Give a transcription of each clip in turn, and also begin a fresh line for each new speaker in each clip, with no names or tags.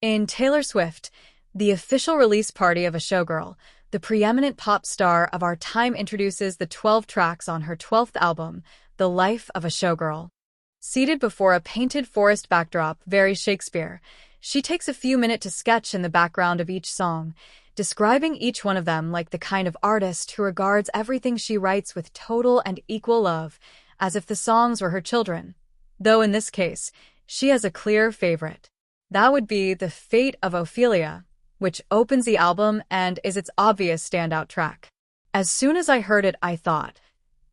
In Taylor Swift, the official release party of a Showgirl, the preeminent pop star of our time introduces the 12 tracks on her 12th album, The Life of a Showgirl. Seated before a painted forest backdrop, very Shakespeare, she takes a few minutes to sketch in the background of each song, describing each one of them like the kind of artist who regards everything she writes with total and equal love, as if the songs were her children. Though in this case, she has a clear favorite. That would be The Fate of Ophelia, which opens the album and is its obvious standout track. As soon as I heard it, I thought,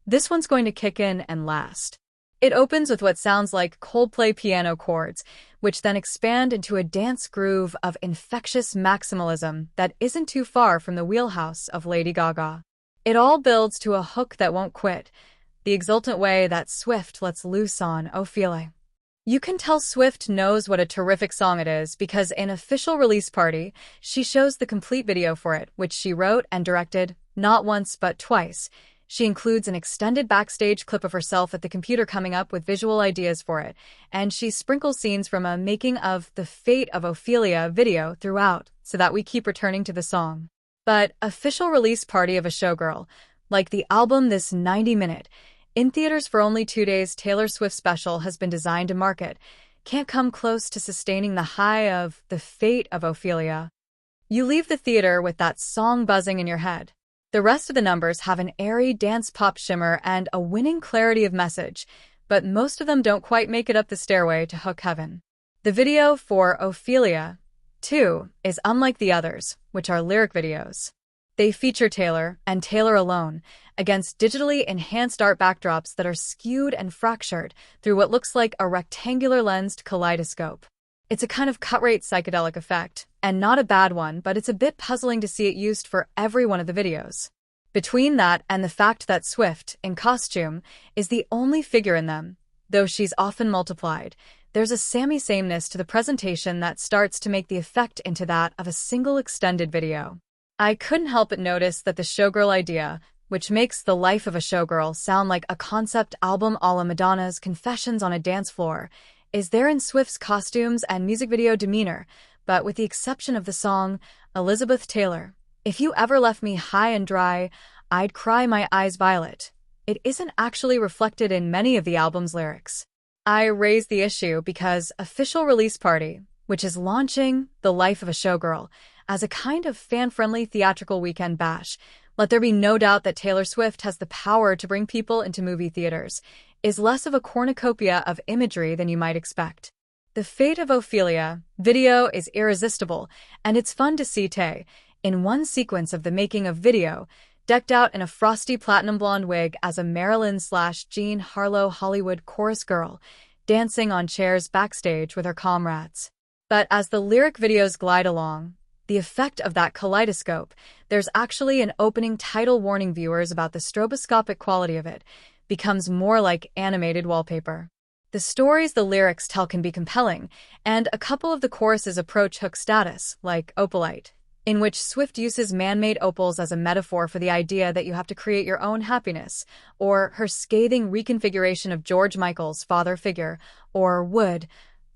this one's going to kick in and last. It opens with what sounds like Coldplay piano chords, which then expand into a dance groove of infectious maximalism that isn't too far from the wheelhouse of Lady Gaga. It all builds to a hook that won't quit, the exultant way that Swift lets loose on Ophelia. You can tell Swift knows what a terrific song it is because in Official Release Party, she shows the complete video for it, which she wrote and directed, not once but twice. She includes an extended backstage clip of herself at the computer coming up with visual ideas for it, and she sprinkles scenes from a making of The Fate of Ophelia video throughout, so that we keep returning to the song. But Official Release Party of a Showgirl, like the album this 90-minute, in theaters for only 2 days, Taylor Swift special has been designed to market, can't come close to sustaining the high of The Fate of Ophelia. You leave the theater with that song buzzing in your head. The rest of the numbers have an airy dance pop shimmer and a winning clarity of message, but most of them don't quite make it up the stairway to hook heaven. The video for Ophelia, too, is unlike the others, which are lyric videos. They feature Taylor, and Taylor alone, against digitally enhanced art backdrops that are skewed and fractured through what looks like a rectangular lensed kaleidoscope. It's a kind of cut-rate psychedelic effect, and not a bad one, but it's a bit puzzling to see it used for every one of the videos. Between that and the fact that Swift, in costume, is the only figure in them, though she's often multiplied, there's a samey-sameness to the presentation that starts to make the effect into that of a single extended video. I couldn't help but notice that the Showgirl idea, which makes The Life of a Showgirl sound like a concept album a la Madonna's Confessions on a Dance Floor, is there in Swift's costumes and music video demeanor, but with the exception of the song, Elizabeth Taylor, If You Ever Left Me High and Dry, I'd Cry My Eyes Violet. It isn't actually reflected in many of the album's lyrics. I raise the issue because Official Release Party, which is launching The Life of a Showgirl as a kind of fan-friendly theatrical weekend bash, let there be no doubt that Taylor Swift has the power to bring people into movie theaters, is less of a cornucopia of imagery than you might expect. The Fate of Ophelia video is irresistible, and it's fun to see Tay, in one sequence of the making of video, decked out in a frosty platinum blonde wig as a Marilyn/Jean Harlow Hollywood chorus girl, dancing on chairs backstage with her comrades. But as the lyric videos glide along, the effect of that kaleidoscope, there's actually an opening title warning viewers about the stroboscopic quality of it, becomes more like animated wallpaper. The stories the lyrics tell can be compelling, and a couple of the choruses approach hook status, like Opalite, in which Swift uses man-made opals as a metaphor for the idea that you have to create your own happiness, or her scathing reconfiguration of George Michael's father figure, or Wood,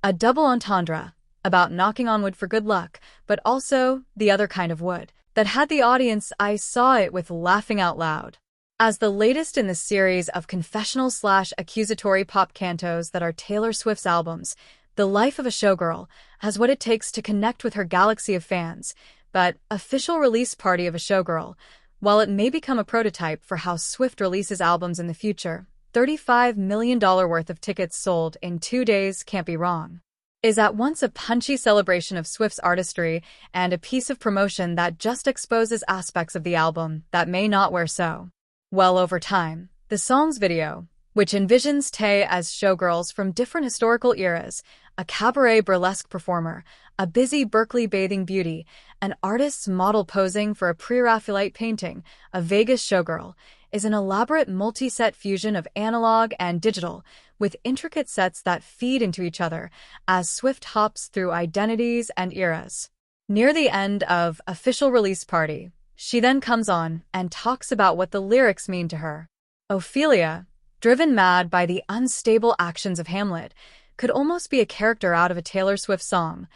a double entendre, about knocking on wood for good luck, but also the other kind of wood, that had the audience I saw it with laughing out loud. As the latest in the series of confessional/accusatory pop cantos that are Taylor Swift's albums, The Life of a Showgirl has what it takes to connect with her galaxy of fans, but Official Release Party of a Showgirl, while it may become a prototype for how Swift releases albums in the future, $35 million worth of tickets sold in 2 days can't be wrong, is at once a punchy celebration of Swift's artistry and a piece of promotion that just exposes aspects of the album that may not wear so well over time. The song's video, which envisions Tay as showgirls from different historical eras, a cabaret burlesque performer, a busy Berkeley bathing beauty, an artist's model posing for a pre-Raphaelite painting, a Vegas showgirl, is an elaborate multi-set fusion of analog and digital, with intricate sets that feed into each other as Swift hops through identities and eras. Near the end of Official Release Party, she then comes on and talks about what the lyrics mean to her. Ophelia, driven mad by the unstable actions of Hamlet, could almost be a character out of a Taylor Swift song,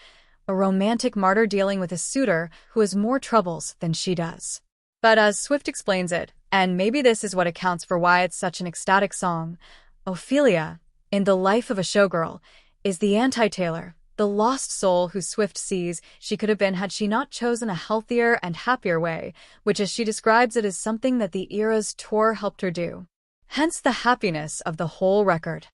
a romantic martyr dealing with a suitor who has more troubles than she does. But as Swift explains it, and maybe this is what accounts for why it's such an ecstatic song, Ophelia, in The Life of a Showgirl, is the anti-Taylor, the lost soul who Swift sees she could have been had she not chosen a healthier and happier way, which as she describes it is something that the era's tour helped her do. Hence the happiness of the whole record.